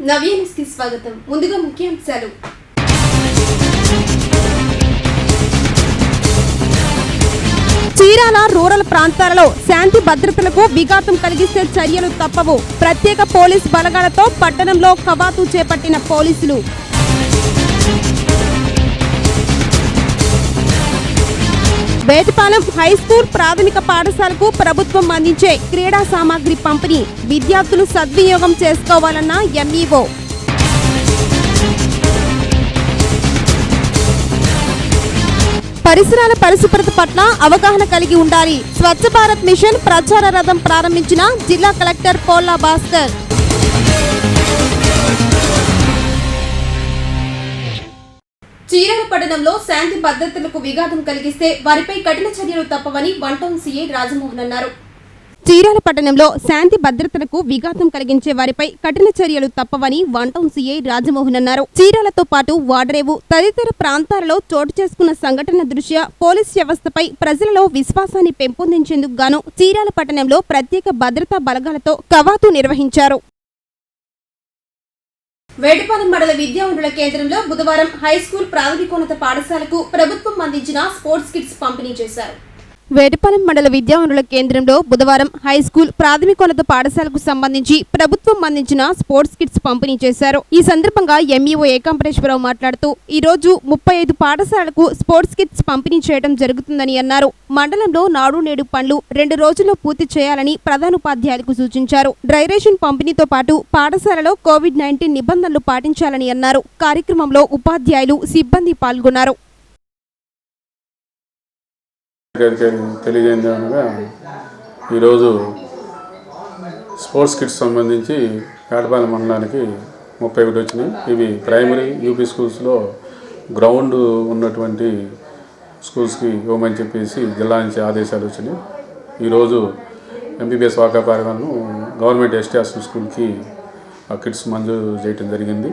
నవ్యానికి స్వాగతం. ముందుగా ముఖ్యాంశాలు. చీరాల రూరల్ ప్రాంతాలలో శాంతి భద్రతలకు విఘాతం కలిగిస్తే చర్యలు తప్పవు. ప్రత్యేక పోలీస్ బలగాలతో పట్టణంలో కవాతు చేపట్టిన పోలీసులు. వేటపాలెం హైస్కూల్ ప్రాథమిక పాఠశాలకు ప్రభుత్వం అందించే క్రీడా సామాగ్రి పంపిణీ విద్యార్థులు సద్వినియోగం చేసుకోవాలన్న ఎంఈఓ. పరిసరాల పరిశుభ్రత పట్ల అవగాహన కలిగి ఉండాలి. స్వచ్ఛ భారత్ మిషన్ ప్రచార రథం ప్రారంభించిన జిల్లా కలెక్టర్ పోల్లా భాస్కర్. చీరాల పట్టణంలో శాంతి భద్రతలకు విఘాతం కలిగిస్తే వారిపై కఠిన చర్యలు తప్పవని 1 టౌన్ సీఐ రాజమోహన్ అన్నారు. చీరాల పట్టణంలో శాంతి భద్రతలకు విఘాతం కలిగించే వారిపై కఠిన చర్యలు తప్పవని 1 టౌన్ సీఐ రాజమోహన్ అన్నారు. చీరాలతో పాటు వాడరేవు తదితర ప్రాంతాలలో చోటు చేసుకున్న సంఘటన దృష్ట్యా పోలీస్ వ్యవస్థపై ప్రజలలో విశ్వాసాన్ని పెంపొందించేందుకు గాను చీరాల పట్టణంలో ప్రత్యేక భద్రతా బలగాలతో కవాతు నిర్వహించారు. వేటపాలెం మండల విద్యావనుల కేంద్రంలో బుధవారం హైస్కూల్ ప్రాథమికోన్నత పాఠశాలకు ప్రభుత్వం అందించిన స్పోర్ట్స్ కిట్స్ పంపిణీ చేశారు. వేటపాలెం మండల విద్యావనుల కేంద్రంలో బుధవారం హైస్కూల్ ప్రాథమికోన్నత పాఠశాలకు సంబంధించి ప్రభుత్వం అందించిన స్పోర్ట్స్ కిట్స్ పంపిణీ చేశారు. ఈ సందర్భంగా ఎంఈఓ ఏకాంబరేశ్వరరావు మాట్లాడుతూ ఈ రోజు 35 పాఠశాలకు స్పోర్ట్స్ కిట్స్ పంపిణీ చేయడం జరుగుతుందని అన్నారు. మండలంలో నాడు నేడు పనులు 2 రోజుల్లో పూర్తి చేయాలని ప్రధానోపాధ్యాయులకు సూచించారు. డ్రై రేషన్ పంపిణీతో పాటు పాఠశాలలో కోవిడ్-19 నిబంధనలు పాటించాలని అన్నారు. కార్యక్రమంలో ఉపాధ్యాయులు సిబ్బంది పాల్గొన్నారు. తెలియజేయండి అనగా ఈరోజు స్పోర్ట్స్ కిట్స్ సంబంధించి వేటపాలెం మండలానికి 31 వచ్చినాయి. ఇవి ప్రైమరీ యూపీ స్కూల్స్లో గ్రౌండ్ ఉన్నటువంటి స్కూల్స్కి ఇవ్వమని చెప్పేసి జిల్లా నుంచి ఆదేశాలు వచ్చినాయి. ఈరోజు ఎంబీబీఎస్ వాకాపారగాలను గవర్నమెంట్ ఎస్టీఆర్ స్కూల్కి ఆ కిట్స్ మంజూరు చేయడం జరిగింది.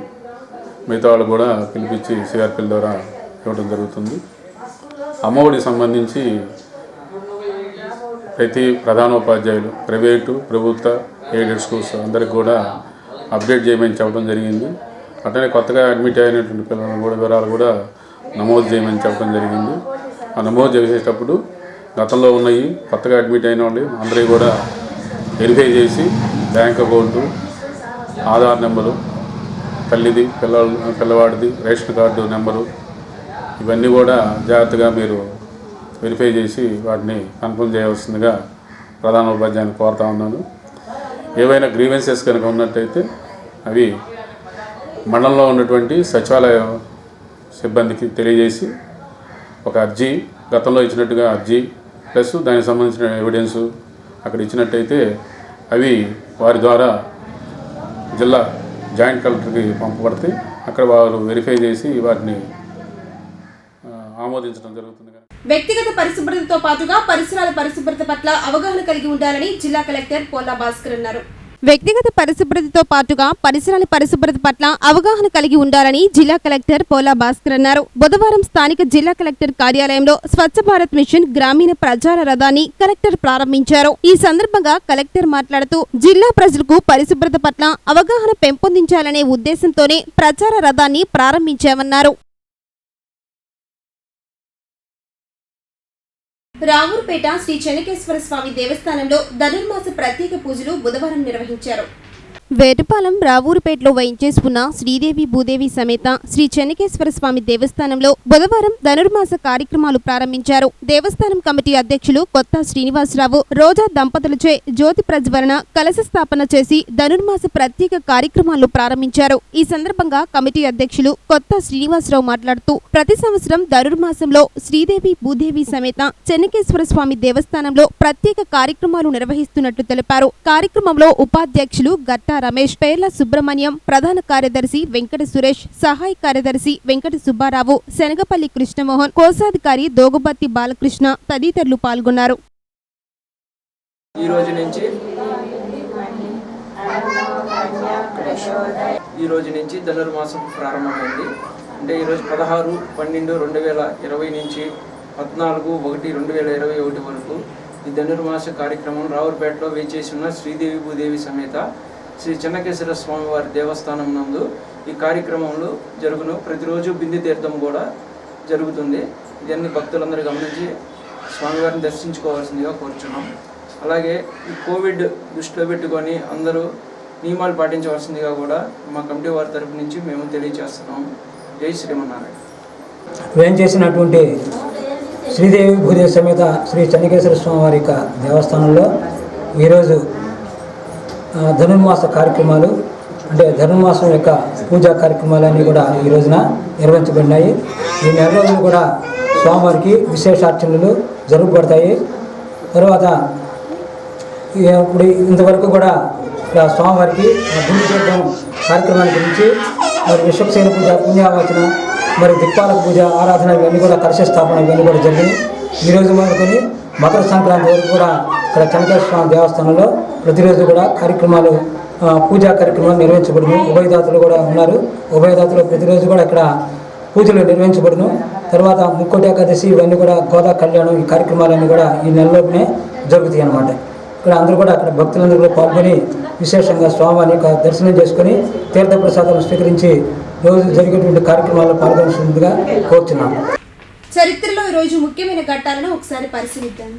మిగతా వాళ్ళు కూడా పిలిపించి సిఆర్పిఎల్ ద్వారా ఇవ్వడం జరుగుతుంది. అమ్మఒడికి సంబంధించి ప్రతి ప్రధానోపాధ్యాయులు ప్రైవేటు ప్రభుత్వ ఎయిడెడ్ స్కూల్స్ అందరికి కూడా అప్డేట్ చేయమని చెప్పడం జరిగింది. అట్లనే కొత్తగా అడ్మిట్ అయినటువంటి పిల్లలను కూడా వివరాలు కూడా నమోదు చేయమని చెప్పడం జరిగింది. ఆ నమోదు చేసేటప్పుడు గతంలో ఉన్నాయి కొత్తగా అడ్మిట్ అయిన వాళ్ళు అందరికీ కూడా వెరిఫై చేసి బ్యాంక్ అకౌంటు, ఆధార్ నెంబరు, తల్లిది పిల్లవాడిది రేషన్ కార్డు నెంబరు ఇవన్నీ కూడా జాగ్రత్తగా మీరు వెరిఫై చేసి వాటిని కన్ఫర్మ్ చేయవలసిందిగా ప్రధానోపాధ్యాయుని కోరుతా ఉన్నాను. ఏవైనా గ్రీవెన్సెస్ కనుక ఉన్నట్టయితే అవి మండలంలో ఉన్నటువంటి సచివాలయ సిబ్బందికి తెలియజేసి ఒక అర్జీ గతంలో ఇచ్చినట్టుగా అర్జీ ప్లస్ దానికి సంబంధించిన ఎవిడెన్సు అక్కడ ఇచ్చినట్టయితే అవి వారి ద్వారా జిల్లా జాయింట్ కలెక్టర్కి పంపబడతాయి. అక్కడ వారు వెరిఫై చేసి వాటిని ఆమోదించడం జరుగుతుంది. వ్యక్తిగత పరిశుభ్రతతో పాటుగా పరిసరాల పరిశుభ్రత పట్ల అవగాహన కలిగి ఉండాలని జిల్లా కలెక్టర్ పోల్లా భాస్కర్ అన్నారు. వ్యక్తిగత పరిశుభ్రతతో పాటుగా పరిసరాల పరిశుభ్రత పట్ల అవగాహన కలిగి ఉండాలని జిల్లా కలెక్టర్ పోల్లా భాస్కర్ అన్నారు. బుధవారం స్థానిక జిల్లా కలెక్టర్ కార్యాలయంలో స్వచ్ఛ భారత్ మిషన్ గ్రామీణ ప్రచార రథాన్ని కలెక్టర్ ప్రారంభించారు. ఈ సందర్భంగా కలెక్టర్ మాట్లాడుతూ జిల్లా ప్రజలకు పరిశుభ్రత పట్ల అవగాహన పెంపొందించాలనే ఉద్దేశంతోనే ప్రచార రథాన్ని ప్రారంభించామన్నారు. రావూర్పేట శ్రీ చెన్నకేశ్వర స్వామి దేవస్థానంలో ధనుర్మాస ప్రత్యేక పూజలు బుధవారం నిర్వహించారు. వేటపాలెం రావూరుపేటలో వేయించేసుకున్న శ్రీదేవి భూదేవి సమేత శ్రీ చెన్నకేశ్వర స్వామి దేవస్థానంలో బుధవారం ధనుర్మాస కార్యక్రమాలు ప్రారంభించారు. దేవస్థానం కమిటీ అధ్యక్షులు కొత్త శ్రీనివాసరావు రోజా దంపతులచే జ్యోతి ప్రజ్వలన కలశ స్థాపన చేసి ధనుర్మాస ప్రత్యేక కార్యక్రమాలు ప్రారంభించారు. ఈ సందర్భంగా కమిటీ అధ్యక్షులు కొత్త శ్రీనివాసరావు మాట్లాడుతూ ప్రతి సంవత్సరం ధనుర్మాసంలో శ్రీదేవి భూదేవి సమేత చెన్నకేశ్వర స్వామి దేవస్థానంలో ప్రత్యేక కార్యక్రమాలు నిర్వహిస్తున్నట్లు తెలిపారు. కార్యక్రమంలో ఉపాధ్యక్షులు గట్టా రమేష్, పేర్ల సుబ్రహ్మణ్యం, ప్రధాన కార్యదర్శి వెంకట సురేష్, సహాయ కార్యదర్శి వెంకట సుబ్బారావు, శనగపల్లి కృష్ణమోహన్, కోశాధికారి దోగుబత్తి బాలకృష్ణ తదితరులు పాల్గొన్నారు. ఈ రోజు నుంచి ధనుర్మాసం ప్రారంభమైంది. అంటే ఈరోజు 16/12/2020 నుంచి 14/1/2021 వరకు ఈ ధనుర్మాస కార్యక్రమం రావులపేటలో వేచేసి ఉన్న శ్రీదేవి భూదేవి సమేత శ్రీ చెన్నకేశ్వర స్వామి వారి దేవస్థానం నందు ఈ కార్యక్రమంలో జరుగును. ప్రతిరోజు బిందు తీర్థం కూడా జరుగుతుంది. ఇవన్నీ భక్తులందరూ గమనించి స్వామివారిని దర్శించుకోవాల్సిందిగా కోరుచున్నాం. అలాగే ఈ కోవిడ్ దృష్టిలో పెట్టుకొని అందరూ నియమాలు పాటించవలసిందిగా కూడా మా కమిటీ వారి తరపు నుంచి మేము తెలియజేస్తున్నాము. జై శ్రీమన్నారాయణ. వేంచేసినటువంటి శ్రీదేవి భూదేవి సమేత శ్రీ చెన్నకేశ్వర స్వామి వారి యొక్క దేవస్థానంలో ఈరోజు ధనుర్మాస కార్యక్రమాలు అంటే ధనుర్మాసం యొక్క పూజా కార్యక్రమాలన్నీ కూడా ఈ రోజున నిర్వహించబడినాయి. ఈ నెల రోజులు కూడా స్వామివారికి విశేషార్చనలు జరుగుబడతాయి. తర్వాత ఇప్పుడు ఇంతవరకు కూడా స్వామివారికి బిందు తీర్థం కార్యక్రమాల గురించి మరి విశ్వక్సేన పూజ, పుణ్యావచన, మరి దిక్పాలక పూజ, ఆరాధన ఇవన్నీ కూడా కలశ స్థాపన ఇవన్నీ కూడా జరిగినాయి. ఈరోజు మొదలుకొని మకర సంక్రాంతి వరకు కూడా ఇక్కడ చెన్నకేశ్వర స్వామి దేవస్థానంలో ప్రతిరోజు కూడా కార్యక్రమాలు పూజా కార్యక్రమాలు నిర్వహించబడును. ఉభయదాతలు కూడా ఉన్నారు. ఉభయదాతలు ప్రతిరోజు కూడా ఇక్కడ పూజలు నిర్వహించబడును. తర్వాత ముక్కోటి ఏకాదశి ఇవన్నీ కూడా గోదా కళ్యాణం ఈ కార్యక్రమాలన్నీ కూడా ఈ నెలలోనే జరుగుతాయి అన్నమాట. ఇక్కడ అందరూ కూడా అక్కడ భక్తులందరూ కూడా పాల్గొని విశేషంగా స్వామివారిని దర్శనం చేసుకొని తీర్థప్రసాదాలు స్వీకరించి రోజు జరిగేటువంటి కార్యక్రమాల్లో పాల్గొనాల్సిందిగా కోరుతున్నాము. చరిత్రలో ఈరోజు ముఖ్యమైన ఘట్టాలను ఒకసారి పరిశీలిద్దాం.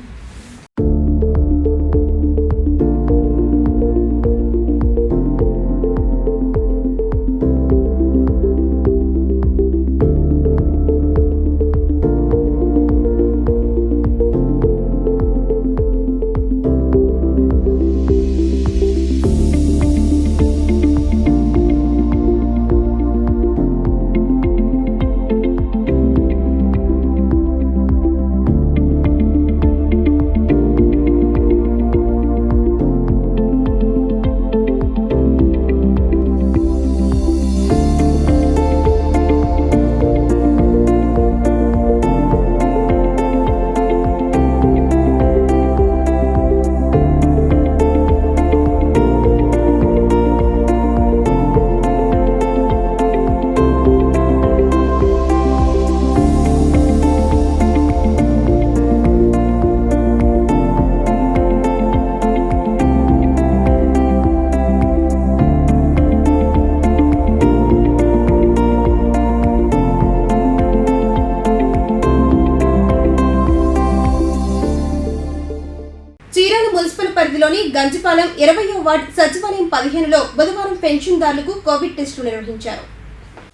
పరిధిలోని గంజిపాలెం 20వ వార్డు సచివాలయం 15లో బుధవారం పెన్షన్దారులకు కోవిడ్ టెస్టులు నిర్వహించారు.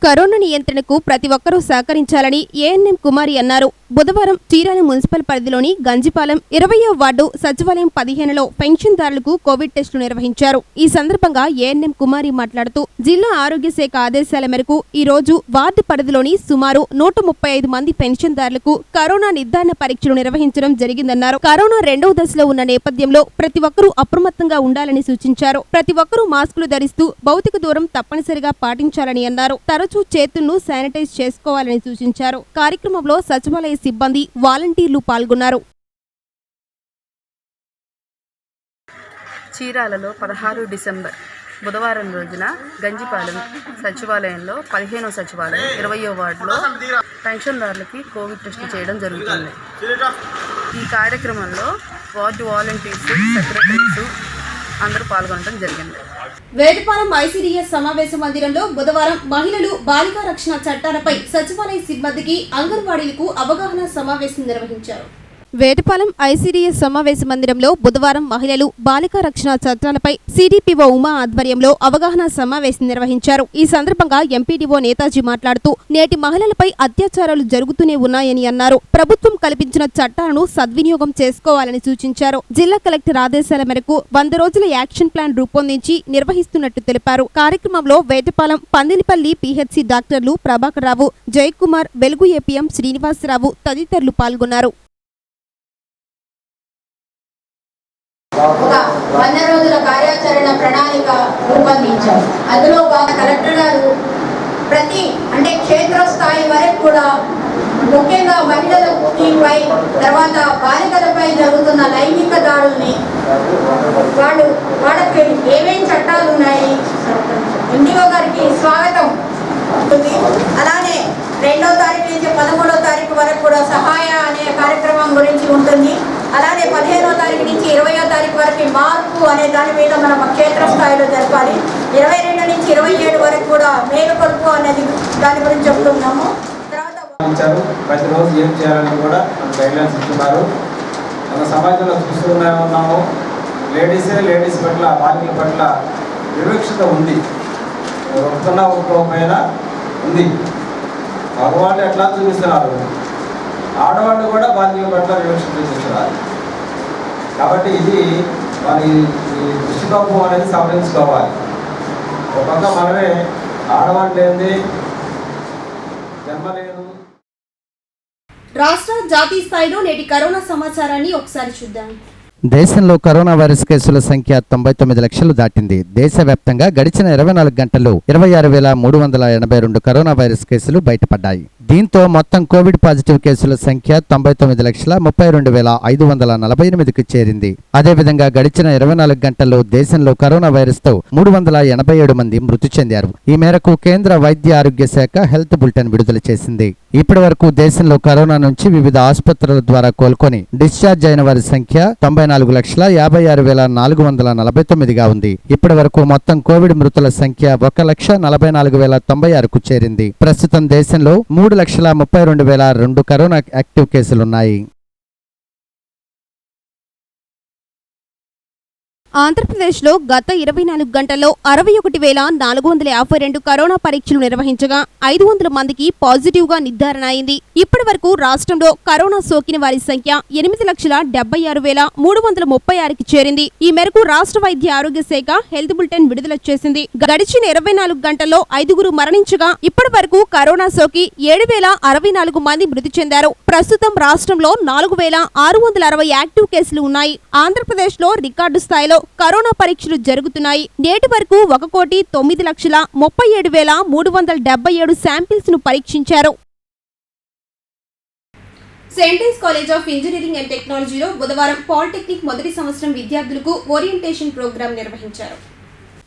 కరోనా నియంత్రణకు ప్రతి ఒక్కరూ సహకరించాలని ఏఎన్ఎం కుమారి అన్నారు. బుధవారం చీరాల మున్సిపల్ పరిధిలోని గంజిపాలెం 20వ వార్డు సచివాలయం 15లో పెన్షన్దారులకు కోవిడ్ టెస్టులు నిర్వహించారు. ఈ సందర్భంగా ఏఎన్ఎం కుమారి మాట్లాడుతూ జిల్లా ఆరోగ్య శాఖ ఆదేశాల మేరకు ఈ రోజు వార్డు పరిధిలోని సుమారు 135 మంది పెన్షన్దారులకు కరోనా నిర్ధారణ పరీక్షలు నిర్వహించడం జరిగిందన్నారు. కరోనా 2వ దశలో ఉన్న నేపథ్యంలో ప్రతి ఒక్కరూ అప్రమత్తంగా ఉండాలని సూచించారు. ప్రతి ఒక్కరూ మాస్కులు ధరిస్తూ భౌతిక దూరం తప్పనిసరిగా పాటించాలని అన్నారు. తరచూ చేతులను శానిటైజ్ చేసుకోవాలని సూచించారు. కార్యక్రమంలో సచివాలయ సిబ్బంది, వాలంటీర్లు పాల్గొన్నారు. చీరాలలో 16 డిసెంబర్ బుధవారం రోజున గంజిపాలెం సచివాలయంలో 15వ సచివాలయం 20వ వార్డులో పెన్షన్దారులకి కోవిడ్ టెస్ట్ చేయడం జరుగుతుంది. ఈ కార్యక్రమంలో వార్డు వాలంటీర్స్, సెక్రటరీస్ అందరూ పాల్గొనడం జరిగింది. వేటపాలెం ఐసీడీఎస్ సమావేశ మందిరంలో బుధవారం మహిళలు బాలికా రక్షణ చట్టాలపై సచివాలయ సిబ్బందికి, అంగన్వాడీలకు అవగాహన సమావేశం నిర్వహించారు. వేటపాలెం ఐసీడీఎస్ సమావేశ మందిరంలో బుధవారం మహిళలు బాలికా రక్షణ చట్టాలపై సిడిపిఓ ఉమా ఆధ్వర్యంలో అవగాహన సమావేశం నిర్వహించారు. ఈ సందర్భంగా ఎంపీడీఓ నేతాజీ మాట్లాడుతూ నేటి మహిళలపై అత్యాచారాలు జరుగుతూనే ఉన్నాయని అన్నారు. ప్రభుత్వం కల్పించిన చట్టాలను సద్వినియోగం చేసుకోవాలని సూచించారు. జిల్లా కలెక్టర్ ఆదేశాల మేరకు 100 రోజుల యాక్షన్ ప్లాన్ రూపొందించి నిర్వహిస్తున్నట్టు తెలిపారు. కార్యక్రమంలో వేటపాలెం పందిలిపల్లి పిహెచ్సి డాక్టర్లు ప్రభాకర్ రావు, జయకుమార్, వెలుగు ఏపీఎం శ్రీనివాసరావు తదితరులు పాల్గొన్నారు. ఒక 100 రోజుల కార్యాచరణ ప్రణాళిక రూపొందించారు. అందులో కలెక్టర్ గారు ప్రతి క్షేత్రస్థాయి వరకు కూడా ముఖ్యంగా మహిళలపై, తర్వాత బాలికలపై జరుగుతున్న లైంగిక దాడుల్ని వాళ్ళకి ఏమేమి చట్టాలు ఉన్నాయి, ఇండిగో గారికి స్వాగతం. అలానే 2వ తారీఖు నుంచి 13వ తారీఖు వరకు కూడా సహాయ అనే కార్యక్రమం గురించి ఉంటుంది. అలానే 15వ తారీఖు నుంచి 20వ తారీఖు వరకు మార్పు అనే దాని మీద మనం క్షేత్రస్థాయిలో జరపాలి. 22 నుంచి 27 వరకు కూడా మేలుకొలుపు అనేది దాని గురించి చెప్తున్నాము. తర్వాత ప్రతిరోజు ఏం చేయాలని కూడా మనకు గైడ్లైన్స్ ఇస్తున్నారు. మన సమాజంలో చూస్తూనే ఉన్నాము, లేడీస్ పట్ల బాలికల పట్ల వివక్షత ఉంది. ఒప్పుకోకపోయినా ఉంది. మగవాళ్ళు ఎట్లా చూపిస్తున్నారు, ఆడవాళ్ళు కూడా బాలికల పట్ల వివక్షత చూపిస్తున్నారు. కాబట్టి ఇది మరి దృష్టికోపం అనేది సవరించుకోవాలి. ఒక పక్క మనమే ఆడవాళ్ళు లేనిది జన్మ లేదు. రాష్ట్ర జాతీయ స్థాయిలో నేటి కరోనా సమాచారాన్ని ఒకసారి చూద్దాం. దేశంలో కరోనా వైరస్ కేసుల సంఖ్య 99 లక్షలు దాటింది. దేశవ్యాప్తంగా గడిచిన 24 గంటల్లో 26,382 కరోనా వైరస్ కేసులు బయటపడ్డాయి. దీంతో మొత్తం కోవిడ్ పాజిటివ్ కేసుల సంఖ్య 99,32,548కు చేరింది. అదేవిధంగా గడిచిన 24 గంటల్లో దేశంలో కరోనా వైరస్ తో 387 మంది మృతి చెందారు. ఈ మేరకు కేంద్ర వైద్య ఆరోగ్య శాఖ హెల్త్ బులెటిన్ విడుదల చేసింది. ఇప్పటి వరకు దేశంలో కరోనా నుంచి వివిధ ఆసుపత్రుల ద్వారా కోలుకొని డిశ్చార్జ్ అయిన వారి సంఖ్య 94,56,449గా ఉంది. ఇప్పటి వరకు మొత్తం కోవిడ్ మృతుల సంఖ్య 1,44,096కు చేరింది. ప్రస్తుతం దేశంలో 3,32,002 కరోనా యాక్టివ్ కేసులున్నాయి. ఆంధ్రప్రదేశ్లో గత 24 గంటల్లో 61,452 కరోనా పరీక్షలు నిర్వహించగా 500 మందికి పాజిటివ్గా నిర్ధారణ అయింది. ఇప్పటి వరకు రాష్ట్రంలో కరోనా సోకిన వారి సంఖ్య 8,76,336కి చేరింది. ఈ మేరకు రాష్ట్ర వైద్య ఆరోగ్య శాఖ హెల్త్ బులెటిన్ విడుదల చేసింది. గడిచిన 24 గంటల్లో 5 మరణించగా ఇప్పటి వరకు కరోనా సోకి 7,064 మంది మృతి చెందారు. ప్రస్తుతం రాష్ట్రంలో 4,660 యాక్టివ్ కేసులు ఉన్నాయి. ఆంధ్రప్రదేశ్లో రికార్డు స్థాయిలో కరోనా పరీక్షలు జరుగుతున్నాయి. నేటి వరకు 1,09,37,377 శాంపిల్స్ ను పరీక్షించారు. Saint college of engineering and టెక్నాలజీలో బుధవారం పాలిటెక్నిక్ మొదటి సంవత్సరం విద్యార్థులకు ఓరియంటేషన్ ప్రోగ్రాం నిర్వహించారు.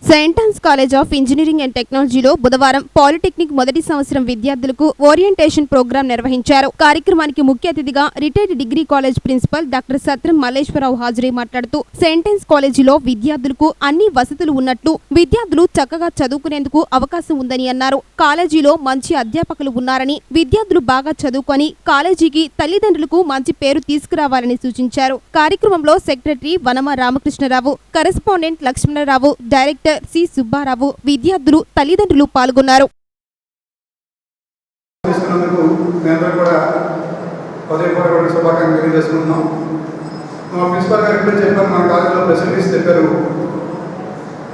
Saint college of engineering and టెక్నాలజీలో బుధవారం పాలిటెక్నిక్ మొదటి సంవత్సరం విద్యార్థులకు ఓరియంటేషన్ ప్రోగ్రాం నిర్వహించారు. కార్యక్రమానికి ముఖ్య అతిథిగా retired degree college principal doctor Satram Malleswararao హాజరై మాట్లాడుతూ సెయింట్ కాలేజీలో విద్యార్థులకు అన్ని వసతులు ఉన్నట్లు, విద్యార్థులు చక్కగా చదువుకునేందుకు అవకాశం ఉందని అన్నారు. కాలేజీలో మంచి అధ్యాపకులు ఉన్నారని, విద్యార్థులు బాగా చదువుకొని కాలేజీకి తల్లిదండ్రులకు మంచి పేరు తీసుకురావాలని సూచించారు. కార్యక్రమంలో secretary Vanama Ramakrishnarao, correspondent Lakshmanarao, director C Subbarao, విద్యార్థులు, తల్లిదండ్రులు పాల్గొన్నారు.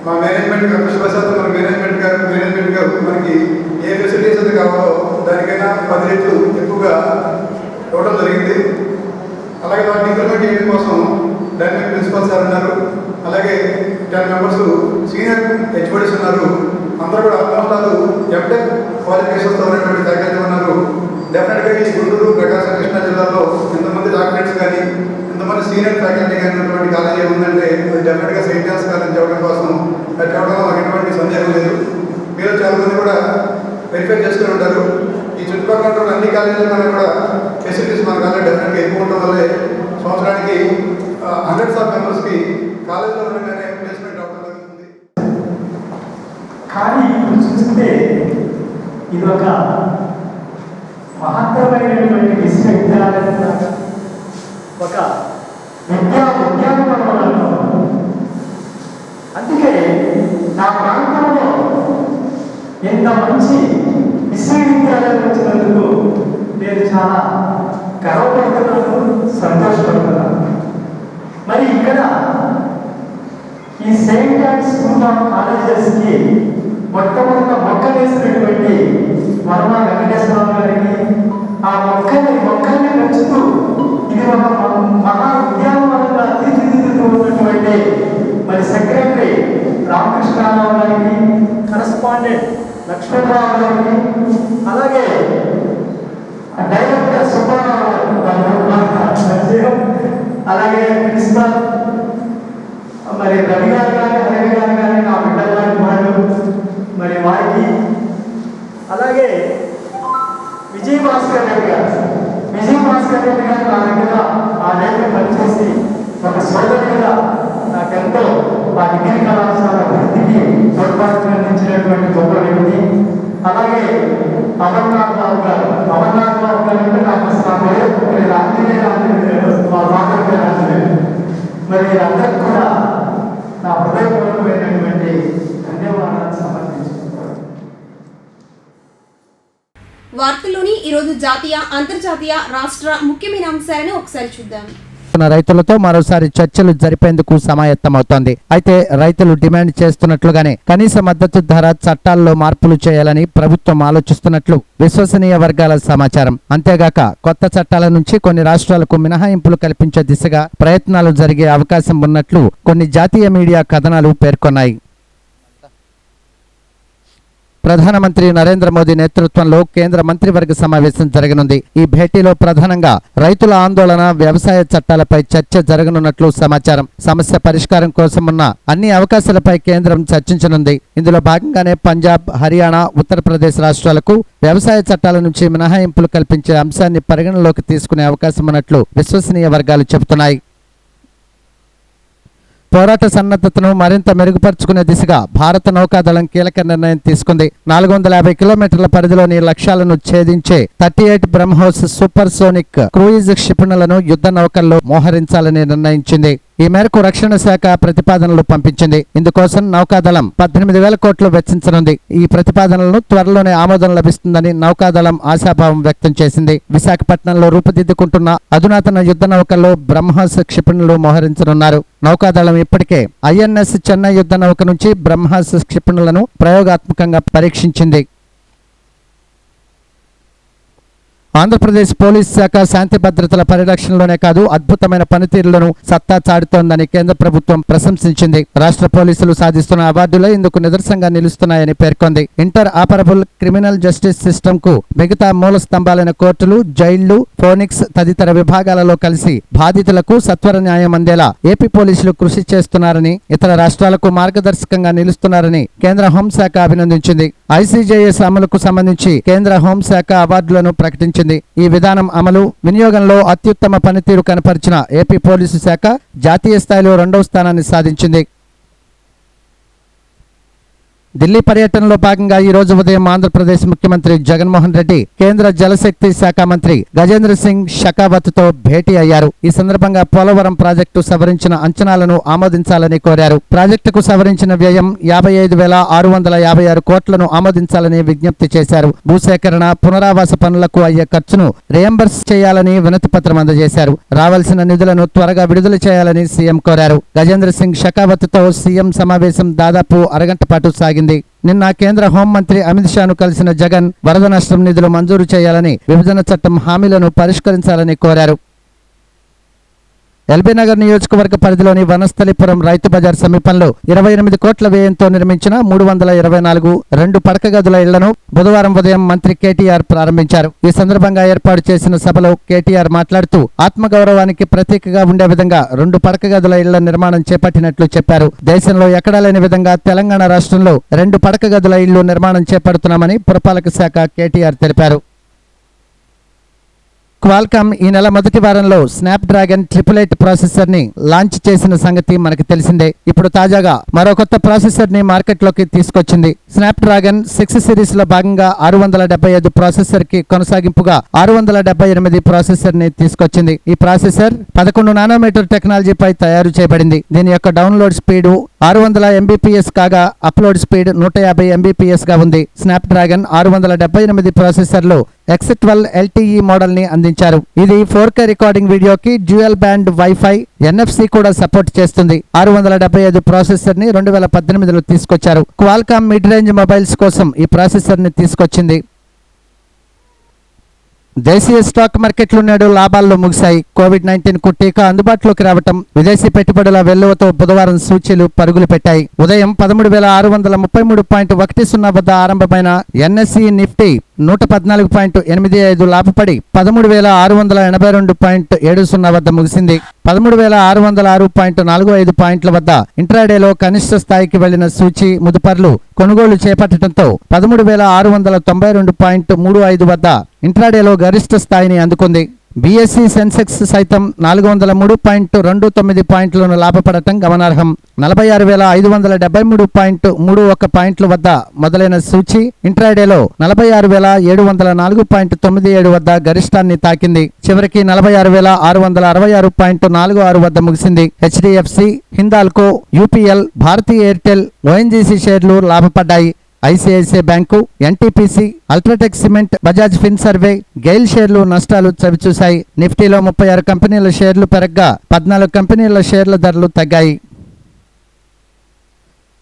మా మేనేజ్మెంట్ అదృష్టవశాత్తు మన మేనేజ్మెంట్ గారు మనకి ఏ ఫెసిలిటీస్ అయితే కావాలో దానికైనా 10 రెట్లు ఎక్కువగా ఇవ్వడం జరిగింది. అలాగే వాటిని ఇంప్లిమెంట్ చేయడం కోసం డైనమిక్ ప్రిన్సిపల్ సార్ ఉన్నారు. అలాగే 10 మెంబర్స్ సీనియర్ హెచ్ఓడీస్ ఉన్నారు. అందరూ కూడా ఆల్మోస్ట్ వాళ్ళు ఎంటెక్ క్వాలిఫికేషన్స్తో ఉన్నటువంటి ఫ్యాకల్టీ ఉన్నారు. డెఫినెట్గా ఈ గుంటూరు, ప్రకాశం, కృష్ణా జిల్లాలో ఇంతమంది డాక్టరేట్స్ కానీ ఇంతమంది సీనియర్ ఫ్యాకల్టీ కానీ ఉన్నటువంటి కాలేజీ ఉందంటే అది డెఫినెట్గా సెయింట్ కాలేజ్ చెప్పడం కోసం చెప్పడంలో మాకు ఎటువంటి సందేహం లేదు. మీరు చాలామంది కూడా వెరిఫై చేసుకుని ఉంటారు. ఈ చుట్టుపక్కల అన్ని కాలేజీల కన్నా కూడా ఫెసిలిటీస్ మన కాలేజ్ డెఫినెట్గా ఎక్కువ ఉండడం వల్లే సంవత్సరానికి హండ్రెడ్స్ ఆఫ్ మెంబర్స్కి కాలేజీలో ఉండగానే ప్లేస్మెంట్ రావడం జరుగుతుంది. కానీ ఇప్పుడు చూస్తే ఇది ఒక మహత్తరమైనటువంటి విశ్వవిద్యాలయం, ఒక ఉద్యానవనంలో. అందుకే నా ప్రాంతంలో ఎంత మంచి విశ్వవిద్యాలయం వచ్చినందుకు నేను చాలా గర్వపడుతున్నాను, సంతోషపడుతున్నాను. మరి ఇక్కడ ఈ సెయింట్ ఆన్స్ స్కూల్ ఆఫ్ కాలేజెస్కి మొట్టమొదట మొక్క వేసినటువంటి వర్మ వెంకటేశ్వరరావు గారికి, ఆ మొక్కల్ని పెంచుతూ ఇది ఒక మహా ఉద్యానవనంగా తీర్చిదిద్దుతూ ఉన్నటువంటి మరి సెక్రటరీ రామకృష్ణరావు గారికి, కరస్పాండెంట్ లక్ష్మణరావు గారికి, అలాగే డైరెక్టర్ సుబ్బారావు గారు, అలాగే ప్రిన్సిపల్ మరి రవి గారు కానీ, హరి గారు కానీ, నా బిడ్డలు లాంటి వాళ్ళు మరి వారికి, అలాగే విజయభాస్కర్ రెడ్డి గారు విజయ్ భాస్కర్ రెడ్డి గారు నా దగ్గర ఆ రేపు పనిచేసి ఒక సోదరుడిగా నాకెంతో ఆ డిగ్రీ కళాశాల అభివృద్ధికి తోడ్పాటు అందించినటువంటి గొప్ప వ్యక్తి. అలాగే అమర్నాథ్ రావు గారు అంటే నాకు అసలు రాత్రి మా ఫాదర్ పేరు రాజలేదు. మరి అందరికి కూడా నా హృదయపూర్వకమైనటువంటి ధన్యవాదాలు సమర్పించుకుంటాను. వార్తల్లోని ఈరోజు జాతీయ అంతర్జాతీయ రాష్ట్ర ముఖ్యమైన అంశాలను ఒకసారి చూద్దాం. రైతులతో మరోసారి చర్చలు జరిపేందుకు సమాయత్తమవుతోంది. అయితే రైతులు డిమాండ్ చేస్తున్నట్లుగానే కనీస మద్దతు ధర చట్టాల్లో మార్పులు చేయాలని ప్రభుత్వం ఆలోచిస్తున్నట్లు విశ్వసనీయ వర్గాల సమాచారం. అంతేగాక కొత్త చట్టాల నుంచి కొన్ని రాష్ట్రాలకు మినహాయింపులు కల్పించే దిశగా ప్రయత్నాలు జరిగే అవకాశం ఉన్నట్లు కొన్ని జాతీయ మీడియా కథనాలు పేర్కొన్నాయి. ప్రధానమంత్రి నరేంద్ర మోదీ నేతృత్వంలో కేంద్ర మంత్రివర్గ సమావేశం జరగనుంది. ఈ భేటీలో ప్రధానంగా రైతుల ఆందోళన, వ్యవసాయ చట్టాలపై చర్చ జరగనున్నట్లు సమాచారం. సమస్య పరిష్కారం కోసం ఉన్న అన్ని అవకాశాలపై కేంద్రం చర్చించనుంది. ఇందులో భాగంగానే పంజాబ్, హర్యానా, ఉత్తరప్రదేశ్ రాష్ట్రాలకు వ్యవసాయ చట్టాల నుంచి మినహాయింపులు కల్పించే అంశాన్ని పరిగణలోకి తీసుకునే అవకాశం ఉన్నట్లు విశ్వసనీయ వర్గాలు చెబుతున్నాయి. పోరాట సన్నద్ధతను మరింత మెరుగుపరుచుకునే దిశగా భారత నౌకాదళం కీలక నిర్ణయం తీసుకుంది. 450 కిలోమీటర్ల పరిధిలోని లక్ష్యాలను ఛేదించే 38 బ్రహ్మోస్ సూపర్ సోనిక్ క్రూయిజ్ క్షిపణులను యుద్ధ నౌకల్లో మోహరించాలని నిర్ణయించింది. ఈ మేరకు రక్షణ శాఖ ప్రతిపాదనలు పంపించింది. ఇందుకోసం నౌకాదళం 18,000 కోట్లు వెచ్చించనుంది. ఈ ప్రతిపాదనలను త్వరలోనే ఆమోదం లభిస్తుందని నౌకాదళం ఆశాభావం వ్యక్తం చేసింది. విశాఖపట్నంలో రూపుదిద్దుకుంటున్న అధునాతన యుద్ధ నౌకల్లో బ్రహ్మోస్ క్షిపణులు మోహరించనున్నారు. నౌకాదళం ఇప్పటికే ఐఎన్ఎస్ చెన్నై యుద్ధ నౌక నుంచి బ్రహ్మోస్ క్షిపణులను ప్రయోగాత్మకంగా పరీక్షించింది. ఆంధ్రప్రదేశ్ పోలీస్ శాఖ శాంతి భద్రతల పరిరక్షణలోనే కాదు అద్భుతమైన పనితీరులను సత్తా చాటుతోందని కేంద్ర ప్రభుత్వం ప్రశంసించింది. రాష్ట్ర పోలీసులు సాధిస్తున్న అవార్డులే ఇందుకు నిదర్శనంగా నిలుస్తున్నాయని పేర్కొంది. Inter operable criminal justice system కు మిగతా మూల స్తంభాలైన కోర్టులు, జైళ్లు, ఫోనిక్స్ తదితర విభాగాలలో కలిసి బాధితులకు సత్వర న్యాయం అందేలా ఏపీ పోలీసులు కృషి చేస్తున్నారని, ఇతర రాష్ట్రాలకు మార్గదర్శకంగా నిలుస్తున్నారని కేంద్ర హోంశాఖ అభినందించింది. ఐసీజేఎస్ అమలుకు సంబంధించి కేంద్ర హోంశాఖ అవార్డులను ప్రకటించింది. ఈ విధానం అమలు, వినియోగంలో అత్యుత్తమ పనితీరు కనపరిచిన ఏపీ పోలీసు శాఖ జాతీయ స్థాయిలో 2వ స్థానాన్ని సాధించింది. ఢిల్లీ పర్యటనలో భాగంగా ఈ రోజు ఉదయం ఆంధ్రప్రదేశ్ ముఖ్యమంత్రి జగన్మోహన్ రెడ్డి కేంద్ర జలశక్తి శాఖ మంత్రి గజేంద్ర సింగ్ షెకావత్ తో భేటీ అయ్యారు. ఈ సందర్భంగా పోలవరం ప్రాజెక్టు సవరించిన అంచనాలను ఆమోదించాలని కోరారు. ప్రాజెక్టుకు సవరించిన వ్యయం 55,656 కోట్లను ఆమోదించాలని విజ్ఞప్తి చేశారు. భూసేకరణ, పునరావాస పనులకు అయ్యే ఖర్చును రియంబర్స్ చేయాలని వినతి పత్రం అందజేశారు. రావాల్సిన నిధులను త్వరగా విడుదల చేయాలని సీఎం కోరారు. గజేంద్ర సింగ్ షెకావత్ తో సీఎం సమావేశం దాదాపు అరగంట పాటు సాగింది. నిన్న కేంద్ర హోంమంత్రి అమిత్ షాను కలిసిన జగన్ వరద నష్టం నిధులు మంజూరు చేయాలని, విభజన చట్టం హామీలను పరిష్కరించాలని కోరారు. ఎల్బీ నగర్ నియోజకవర్గ పరిధిలోని వనస్థలిపురం రైతు బజార్ సమీపంలో 28 కోట్ల వ్యయంతో నిర్మించిన 324 2 పడక గదుల ఇళ్లను బుధవారం ఉదయం మంత్రి కేటీఆర్ ప్రారంభించారు. ఈ సందర్భంగా ఏర్పాటు చేసిన సభలో కేటీఆర్ మాట్లాడుతూ ఆత్మగౌరవానికి ప్రతీకగా ఉండే విధంగా 2 పడక గదుల ఇళ్ల నిర్మాణం చేపట్టినట్లు చెప్పారు. దేశంలో ఎక్కడా లేని విధంగా తెలంగాణ రాష్ట్రంలో 2 పడక గదుల ఇళ్లు నిర్మాణం చేపడుతున్నామని పురపాలక శాఖ కేటీఆర్ తెలిపారు. క్వాల్కామ్ ఈ నెల మొదటి వారంలో స్నాప్డ్రాగన్ 888 ప్రాసెసర్ ని లాంచ్ చేసిన సంగతి మనకు తెలిసిందే. ఇప్పుడు తాజాగా మరో కొత్త ప్రాసెసర్ ని మార్కెట్లోకి తీసుకొచ్చింది. స్నాప్డ్రాగన్ 6 సిరీస్ లో భాగంగా 675 ప్రాసెసర్ కి కొనసాగింపుగా 678 ప్రాసెసర్ ని తీసుకొచ్చింది. ఈ ప్రాసెసర్ 11 నానోమీటర్ టెక్నాలజీపై తయారు చేయబడింది. దీని యొక్క డౌన్లోడ్ స్పీడ్ 600 MBPS కాగా అప్లోడ్ స్పీడ్ 150 MBPS గా ఉంది. స్నాప్డ్రాగన్ 678 ప్రాసెసర్లో X12 LTE మోడల్ ని అందించారు. ఇది 4K రికార్డింగ్ వీడియోకి డ్యూయల్ బ్యాండ్ వైఫై, NFC కూడా సపోర్ట్ చేస్తుంది. 675 ప్రాసెసర్ ని 2018లో తీసుకొచ్చారు. క్వాల్కామ్ మిడ్ రేంజ్ మొబైల్స్ కోసం ఈ ప్రాసెసర్ ని తీసుకొచ్చింది. దేశీయ స్టాక్ మార్కెట్లు నేడు లాభాల్లో ముగిశాయి. కోవిడ్-19 కు టీకా అందుబాటులోకి రావటం, విదేశీ పెట్టుబడుల వెల్లువతో బుధవారం సూచీలు పరుగులు పెట్టాయి. ఉదయం 13,633.10 వద్ద ఆరంభమైన NSE నిఫ్టీ 114.85 లాభపడి 13,682.70 వద్ద ముగిసింది. 13,606.45 పాయింట్ల వద్ద ఇంట్రాడేలో కనిష్ట స్థాయికి వెళ్లిన సూచీ ముదుపర్లు కొనుగోలు చేపట్టడంతో 13,692.35 వద్ద ఇంట్రాడేలో గరిష్ట స్థాయిని అందుకుంది. బీఎస్సీ సెన్సెక్స్ సైతం 403.29 పాయింట్లను లాభపడటం గమనార్హం. 46,573.31 పాయింట్ల వద్ద మొదలైన సూచి ఇంట్రాడేలో 46,704.97 వద్ద గరిష్టాన్ని తాకింది. చివరికి 46,666.46 వద్ద ముగిసింది. హెచ్డిఎఫ్సి, హిందాల్కో, యూపీఎల్, భారతీ ఎయిర్టెల్, ఓఎన్జీసీ షేర్లు లాభపడ్డాయి. ICICI bank, NTPC, UltraTech cement, Bajaj Finserv, GAIL షేర్లు నష్టాలు చవిచూశాయి. నిఫ్టీలో 36 కంపెనీల షేర్లు పెరగ్గా 14 కంపెనీల షేర్ల ధరలు తగ్గాయి.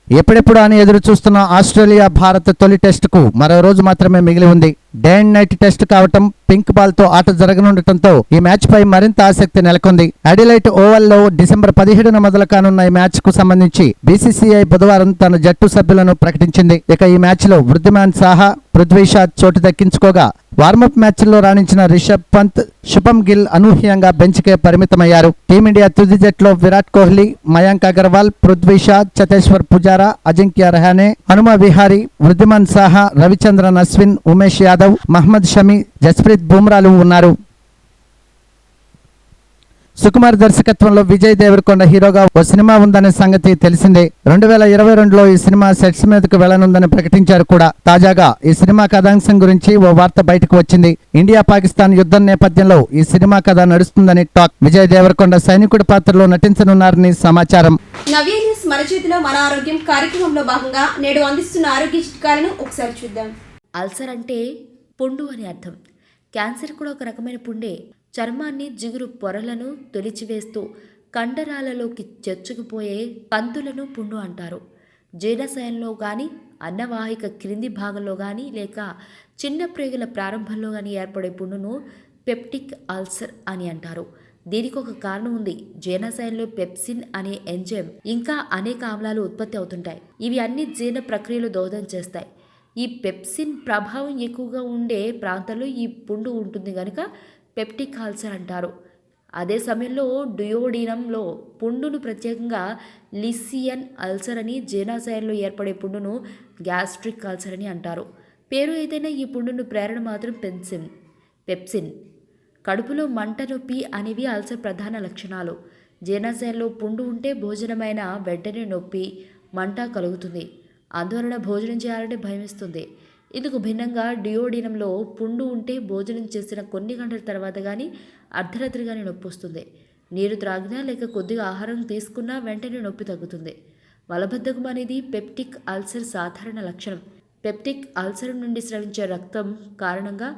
ఎప్పుడెప్పుడు అని ఎదురు చూస్తున్న ఆస్ట్రేలియా భారత్ తొలి టెస్టుకు మరో రోజు మాత్రమే మిగిలి ఉంది. డే అండ్ నైట్ టెస్ట్ కావటం, పింక్ బాల్ తో ఆట జరగనుండటంతో ఈ మ్యాచ్ పై మరింత ఆసక్తి నెలకొంది. అడిలైట్ ఓవల్లో డిసెంబర్ 17న మొదలు కానున్న ఈ మ్యాచ్ కు సంబంధించి బీసీసీఐ బుధవారం తన జట్టు సభ్యులను ప్రకటించింది. ఇక ఈ మ్యాచ్ లో వృద్ధిమాన్ సాహా, పృథ్వీ షా చోటు దక్కించుకోగా వార్మప్ మ్యాచ్ల్లో రాణించిన రిషబ్ పంత్, శుభమ్ గిల్ అనూహ్యంగా బెంచ్కే పరిమితమయ్యారు. టీమిండియా తుది జట్లో విరాట్ కోహ్లీ, మయాంక్ అగర్వాల్, పృథ్వీ షా, చతేశ్వర్ పుజారా, అజింక్య రహానే, హనుమ విహారీ, వృద్ధిమాన్ సాహా, రవిచంద్రన్ అశ్విన్, ఉమేష్ యాదవ్, మహ్మద్ షమి, జస్ప్రీత్ బుమ్రాలు ఉన్నారు. సుకుమార్ దర్శకత్వంలో విజయ్ దేవరకొండ హీరోగా ఓ సినిమా ఉందనే సంగతి తెలిసిందే. 2022లో ఈ సినిమా సెట్స్ మీదకు వెళ్లనుందని ప్రకటించారు కూడా. తాజాగా ఈ సినిమా కథాంశం గురించి ఓ వార్త బయటకు వచ్చింది. ఇండియా పాకిస్తాన్ యుద్ధం నేపథ్యంలో ఈ సినిమా కథ నడుస్తుందని టాక్. విజయ్ దేవరకొండ సైనికుడి పాత్రలో నటించనున్నారని సమాచారం. నవ్య న్యూస్ మన చేతిలో మన ఆరోగ్యం కార్యక్రమంలో భాగంగా నేడు అందిస్తున్న ఆరోగ్య చిట్కాలను ఒకసారి చూద్దాం. అల్సర్ అంటే పుండు అని అర్థం. క్యాన్సర్ కూడా ఒక రకమైన పుండే. చర్మాన్ని, జిగురు పొరలను తొలిచివేస్తూ కండరాలలోకి చొచ్చుకుపోయే కంతులను పుండు అంటారు. జీర్ణశయంలో కానీ, అన్నవాహిక క్రింది భాగంలో కానీ, లేక చిన్న ప్రేగుల ప్రారంభంలో కానీ ఏర్పడే పుండును పెప్టిక్ అల్సర్ అని అంటారు. దీనికి ఒక కారణం ఉంది. జీర్ణశయంలో పెప్సిన్ అనే ఎంజైమ్ ఇంకా అనేక ఆమ్లాలు ఉత్పత్తి అవుతుంటాయి. ఇవి అన్ని జీర్ణ ప్రక్రియలో దోహదం చేస్తాయి. ఈ పెప్సిన్ ప్రభావం ఎక్కువగా ఉండే ప్రాంతాల్లో ఈ పుండు ఉంటుంది కనుక పెప్టిక్ అల్సర్ అంటారు. అదే సమయంలో డుయోడినంలో పుండును ప్రత్యేకంగా లిసియన్ అల్సర్ అని, జీర్ణాశయంలో ఏర్పడే పుండును గ్యాస్ట్రిక్ అల్సర్ అని అంటారు. పేరు ఏదైనా ఈ పుండును ప్రేరణ మాత్రం పెప్సిన్. కడుపులో మంట, నొప్పి అనేవి అల్సర్ ప్రధాన లక్షణాలు. జీర్ణాశయంలో పుండు ఉంటే భోజనమైన వెంటనే నొప్పి, మంట కలుగుతుంది. అందువలన భోజనం చేయాలంటే భయమిస్తుంది. ఇందుకు భిన్నంగా డియోడినంలో పుండు ఉంటే భోజనం చేసిన కొన్ని గంటల తర్వాత కానీ, అర్ధరాత్రి కానీ నొప్పి వస్తుంది. నీరు త్రాగినా లేక కొద్దిగా ఆహారం తీసుకున్నా వెంటనే నొప్పి తగ్గుతుంది. మలబద్ధకం అనేది పెప్టిక్ అల్సర్ సాధారణ లక్షణం. పెప్టిక్ అల్సర్ నుండి స్రవించే రక్తం కారణంగా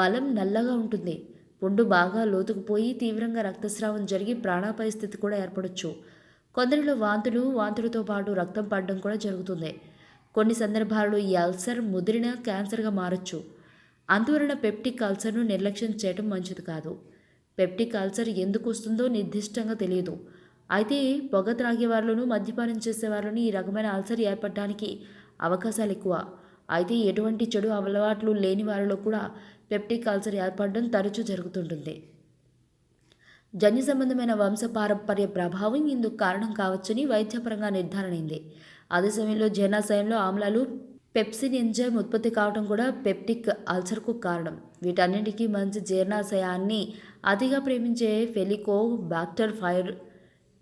మలం నల్లగా ఉంటుంది. పుండు బాగా లోతుకుపోయి తీవ్రంగా రక్తస్రావం జరిగి ప్రాణాపాయ స్థితి కూడా ఏర్పడవచ్చు. కొందరిలో వాంతులతో పాటు రక్తం పడడం కూడా జరుగుతుంది. కొన్ని సందర్భాల్లో ఈ అల్సర్ ముదిరిన క్యాన్సర్గా మారచ్చు. అందువలన పెప్టిక్ అల్సర్ను నిర్లక్ష్యం చేయడం మంచిది కాదు. పెప్టిక్ అల్సర్ ఎందుకు వస్తుందో నిర్దిష్టంగా తెలియదు. అయితే పొగ త్రాగేవారిలోనూ, మద్యపానం చేసేవారిలోనూ ఈ రకమైన అల్సర్ ఏర్పడడానికి అవకాశాలు ఎక్కువ. అయితే ఎటువంటి చెడు అలవాట్లు లేని వారిలో కూడా పెప్టిక్ అల్సర్ ఏర్పడడం తరచూ జరుగుతుంటుంది. జన్యు సంబంధమైన వంశపారంపర్య ప్రభావం ఇందుకు కారణం కావచ్చని వైద్యపరంగా నిర్ధారణ అయింది. అదే సమయంలో జీర్ణాశయంలో ఆమ్లాలు, పెప్సిన్ ఎంజైమ్ ఉత్పత్తి కావడం కూడా పెప్టిక్ అల్సర్కు కారణం. వీటన్నిటికీ మంచి జీర్ణాశయాన్ని అతిగా ప్రేమించే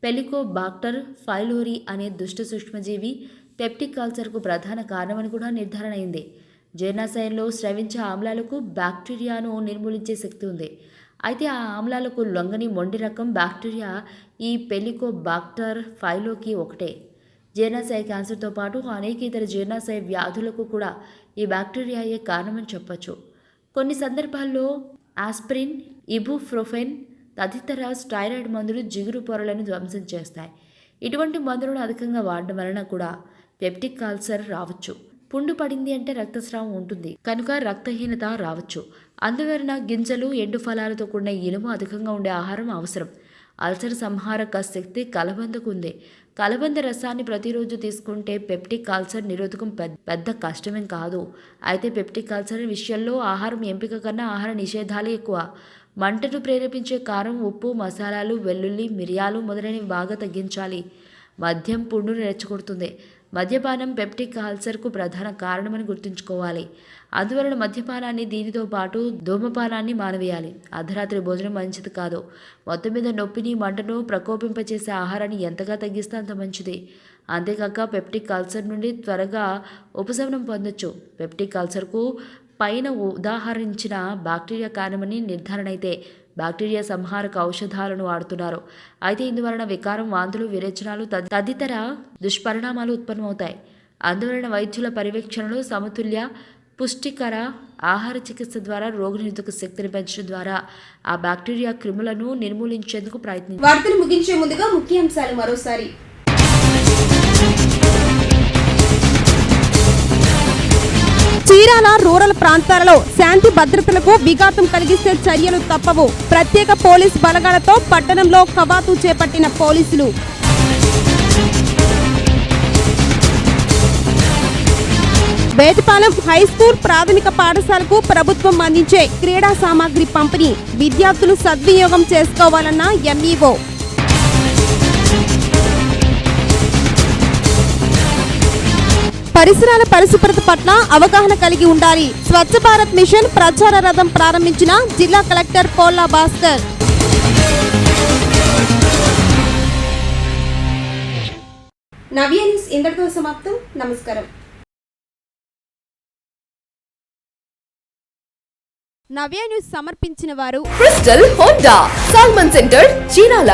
పెలికోబాక్టర్ ఫైలోరీ అనే దుష్ట సూక్ష్మజీవి పెప్టిక్ అల్సర్కు ప్రధాన కారణమని కూడా నిర్ధారణ అయింది. జీర్ణాశయంలో స్రవించే ఆమ్లాలకు బ్యాక్టీరియాను నిర్మూలించే శక్తి ఉంది. అయితే ఆ ఆమ్లాలకు లొంగని మొండి రకం బ్యాక్టీరియా ఈ పెలికోబాక్టర్ ఫైలోకి ఒకటే. జీర్ణాశయ క్యాన్సర్తో పాటు అనేక ఇతర జీర్ణాశయ వ్యాధులకు కూడా ఈ బ్యాక్టీరియాయే కారణమని చెప్పచ్చు. కొన్ని సందర్భాల్లో ఆస్పిరిన్, ఇబుప్రోఫెన్ తదితర స్టెరాయిడ్ మందులు జిగురు పొరలను ధ్వంసం చేస్తాయి. ఇటువంటి మందులను అధికంగా వాడడం వలన కూడా పెప్టిక్ అల్సర్ రావచ్చు. పుండు పడింది అంటే రక్తస్రావం ఉంటుంది కనుక రక్తహీనత రావచ్చు. అందువలన గింజలు, ఎండు ఫలాలతో కూడిన ఇనుము అధికంగా ఉండే ఆహారం అవసరం. అల్సర్ సంహారక శక్తి కలబందకు ఉంది. కలబంద రసాన్ని ప్రతిరోజు తీసుకుంటే పెప్టిక్ అల్సర్ నిరోధకం పెద్ద కష్టమేం కాదు. అయితే పెప్టిక్ అల్సర్ విషయంలో ఆహారం ఎంపిక కన్నా ఆహార నిషేధాలే ఎక్కువ. మంటను ప్రేరేపించే కారం, ఉప్పు, మసాలాలు, వెల్లుల్లి, మిరియాలు మొదలైనవి బాగా తగ్గించాలి. మద్యం పుండును రెచ్చగొడుతుంది. మద్యపానం పెప్టిక్ అల్సర్కు ప్రధాన కారణమని గుర్తుంచుకోవాలి. అందువలన మద్యపానాన్ని దీనితో పాటు ధూమపానాన్ని మానవేయాలి. అర్ధరాత్రి భోజనం మంచిది కాదు. మొత్తం మీద నొప్పిని మంటను ప్రకోపింపచేసే ఆహారాన్ని ఎంతగా తగ్గిస్తే అంత మంచిది. అంతేకాక పెప్టిక్ అల్సర్ నుండి త్వరగా ఉపశమనం పొందొచ్చు. పెప్టిక్ అల్సర్కు పైన ఉదాహరించిన బ్యాక్టీరియా కారణమని నిర్ధారణ అయితే బ్యాక్టీరియా సంహారక ఔషధాలను వాడుతున్నారు. అయితే ఇందువలన వికారం, వాంతులు, విరేచనాలు తదితర దుష్పరిణామాలు ఉత్పన్నమవుతాయి. అందువలన వైద్యుల పర్యవేక్షణలో సమతుల్య పుష్టికర ఆహార చికిత్స ద్వారా రోగనిరోధక శక్తిని పెంచడం ద్వారా ఆ బ్యాక్టీరియా క్రిములను నిర్మూలించేందుకు ప్రయత్నించారు. వార్తలు ముగించే ముందుగా ముఖ్యాంశాలు మరోసారి. చీరాల రూరల్ ప్రాంతాలలో శాంతి భద్రతలకు విఘాతం కలిగిస్తే చర్యలు తప్పవు. ప్రత్యేక పోలీస్ బలగాలతో పట్టణంలో కవాతు చేపట్టిన పోలీసులు. వేటపాలెం హైస్కూల్ ప్రాథమిక పాఠశాలకు ప్రభుత్వం అందించే క్రీడా సామాగ్రి పంపిణీ విద్యార్థులు సద్వినియోగం చేసుకోవాలన్న ఎంఈఓ. పరిసరాల పరిశుభ్రత పట్ల అవగాహన కలిగి ఉండాలి. స్వచ్ఛ భారత్ మిషన్ ప్రచార రథం ప్రారంభించిన జిల్లా కలెక్టర్ పోల్లా భాస్కర్. నవ్య న్యూస్ ఇంతటితో సమాప్తం. నమస్కారం. నవ్య న్యూస్ సమర్పించిన వారు crystal Honda, salmon centre, Chirala.